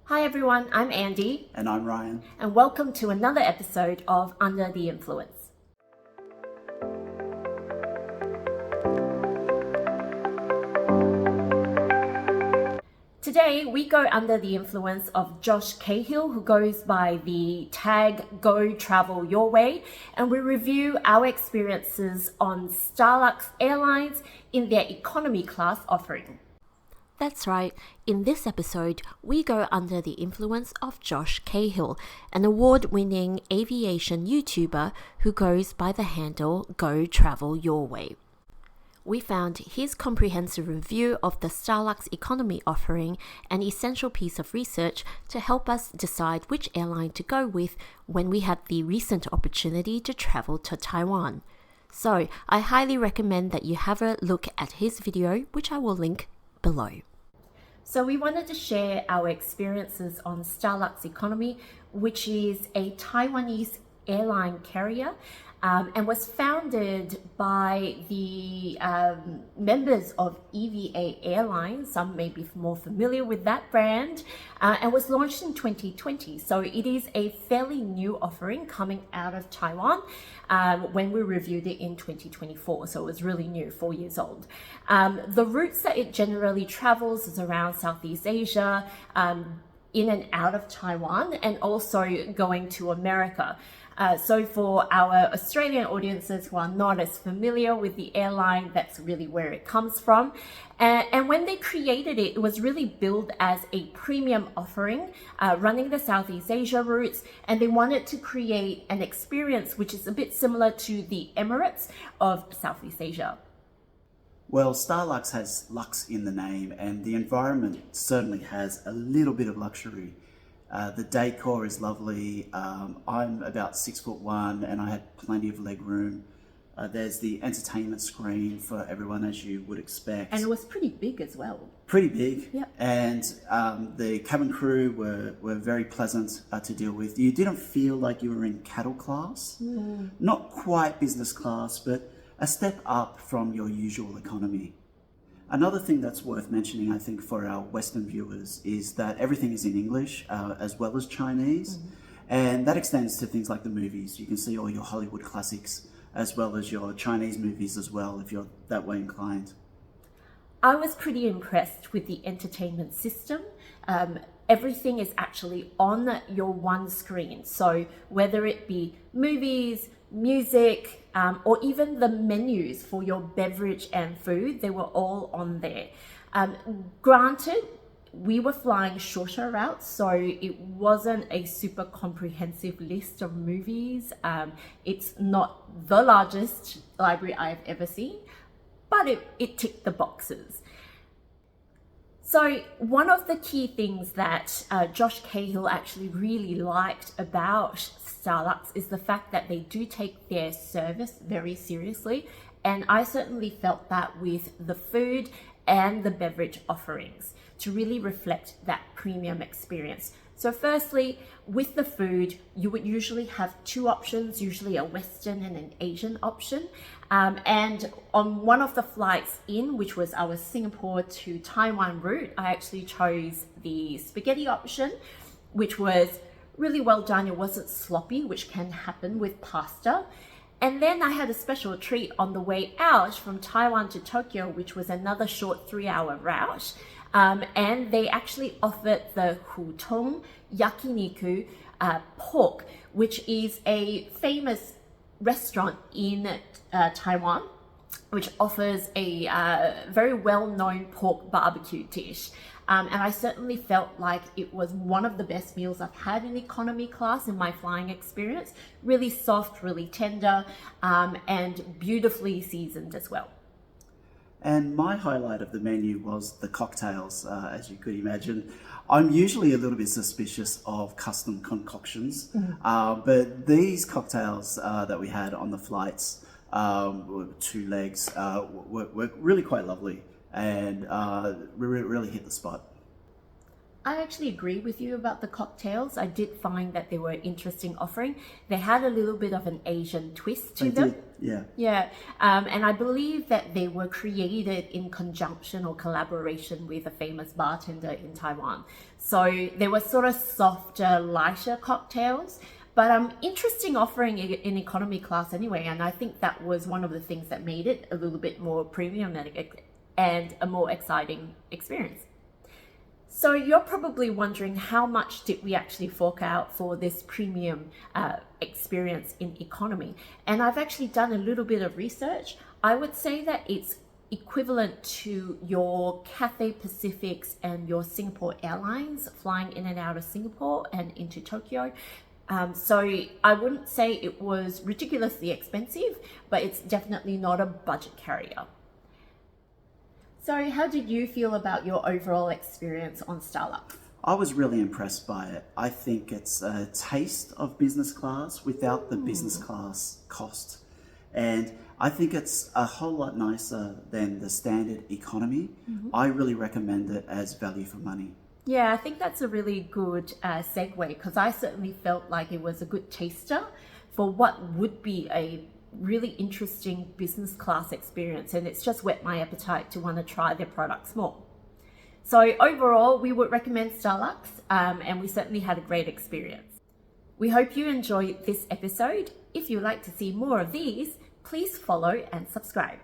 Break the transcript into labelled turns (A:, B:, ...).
A: Hi everyone, I'm Andy.
B: And I'm Ryan.
A: And welcome to another episode of Under the Influence. Today we go under the influence of Josh Cahill, who goes by the tag Go Travel Your Way, and we review our experiences on Starlux Airlines in their economy class offering. That's right, in this episode, we go under the influence of Josh Cahill, an award-winning aviation YouTuber who goes by the handle Go Travel Your Way. We found his comprehensive review of the Starlux economy offering an essential piece of research to help us decide which airline to go with when we had the recent opportunity to travel to Taiwan. So, I highly recommend that you have a look at his video, which I will link below. So we wanted to share our experiences on Starlux Economy, which is a Taiwanese airline carrier and was founded by the members of EVA Airlines. Some may be more familiar with that brand, and was launched in 2020. So it is a fairly new offering coming out of Taiwan when we reviewed it in 2024. So it was really new, 4 years old. The routes that it generally travels is around Southeast Asia, in and out of Taiwan, and also going to America. So for our Australian audiences who are not as familiar with the airline, that's really where it comes from. And when they created it, it was really built as a premium offering, running the Southeast Asia routes, and they wanted to create an experience which is a bit similar to the Emirates of Southeast Asia.
B: Well, Starlux has lux in the name, and the environment certainly has a little bit of luxury. The decor is lovely. I'm about 6'1", and I had plenty of leg room. There's the entertainment screen for everyone, as you would expect.
A: And it was pretty big as well.
B: Pretty big.
A: Yep.
B: And the cabin crew were very pleasant to deal with. You didn't feel like you were in cattle class. Not quite business class, but a step up from your usual economy. Another thing that's worth mentioning, I think, for our Western viewers is that everything is in English as well as Chinese. And that extends to things like the movies. You can see all your Hollywood classics as well as your Chinese movies as well, if you're that way inclined.
A: I was pretty impressed with the entertainment system. Everything is actually on your one screen. So whether it be movies, music, or even the menus for your beverage and food, they were all on there. Granted, we were flying shorter routes, so it wasn't a super comprehensive list of movies. It's not the largest library I've ever seen, but it ticked the boxes. So one of the key things that Josh Cahill actually really liked about Starlux is the fact that they do take their service very seriously. And I certainly felt that with the food and the beverage offerings to really reflect that premium experience. So firstly, with the food, you would usually have two options, usually a Western and an Asian option. And on one of the flights in, which was our Singapore to Taiwan route, I actually chose the spaghetti option, which was really well done. It wasn't sloppy, which can happen with pasta. And then I had a special treat on the way out from Taiwan to Tokyo, which was another short 3-hour route. And they actually offered the hutong yakiniku pork, which is a famous restaurant in Taiwan, which offers a very well-known pork barbecue dish. And I certainly felt like it was one of the best meals I've had in economy class in my flying experience. Really soft, really tender, and beautifully seasoned as well.
B: And my highlight of the menu was the cocktails, as you could imagine. I'm usually a little bit suspicious of custom concoctions, but these cocktails that we had on the flights, 2 legs, were really quite lovely and really hit the spot.
A: I actually agree with you about the cocktails. I did find that they were interesting offering. They had a little bit of an Asian twist to them.
B: Yeah.
A: Yeah, and I believe that they were created in conjunction or collaboration with a famous bartender in Taiwan. So they were sort of softer, lighter cocktails, but interesting offering in economy class anyway. And I think that was one of the things that made it a little bit more premium and a more exciting experience. So you're probably wondering, how much did we actually fork out for this premium experience in economy? And I've actually done a little bit of research. I would say that it's equivalent to your Cathay Pacifics and your Singapore Airlines flying in and out of Singapore and into Tokyo. So I wouldn't say it was ridiculously expensive, but it's definitely not a budget carrier. So how did you feel about your overall experience on Starlux?
B: I was really impressed by it. I think it's a taste of business class without the business class cost. And I think it's a whole lot nicer than the standard economy. I really recommend it as value for money.
A: Yeah, I think that's a really good segue, because I certainly felt like it was a good taster for what would be a really interesting business class experience, and it's just whet my appetite to want to try their products more. So overall, we would recommend Starlux, and we certainly had a great experience. We hope you enjoyed this episode. If you'd like to see more of these, please follow and subscribe.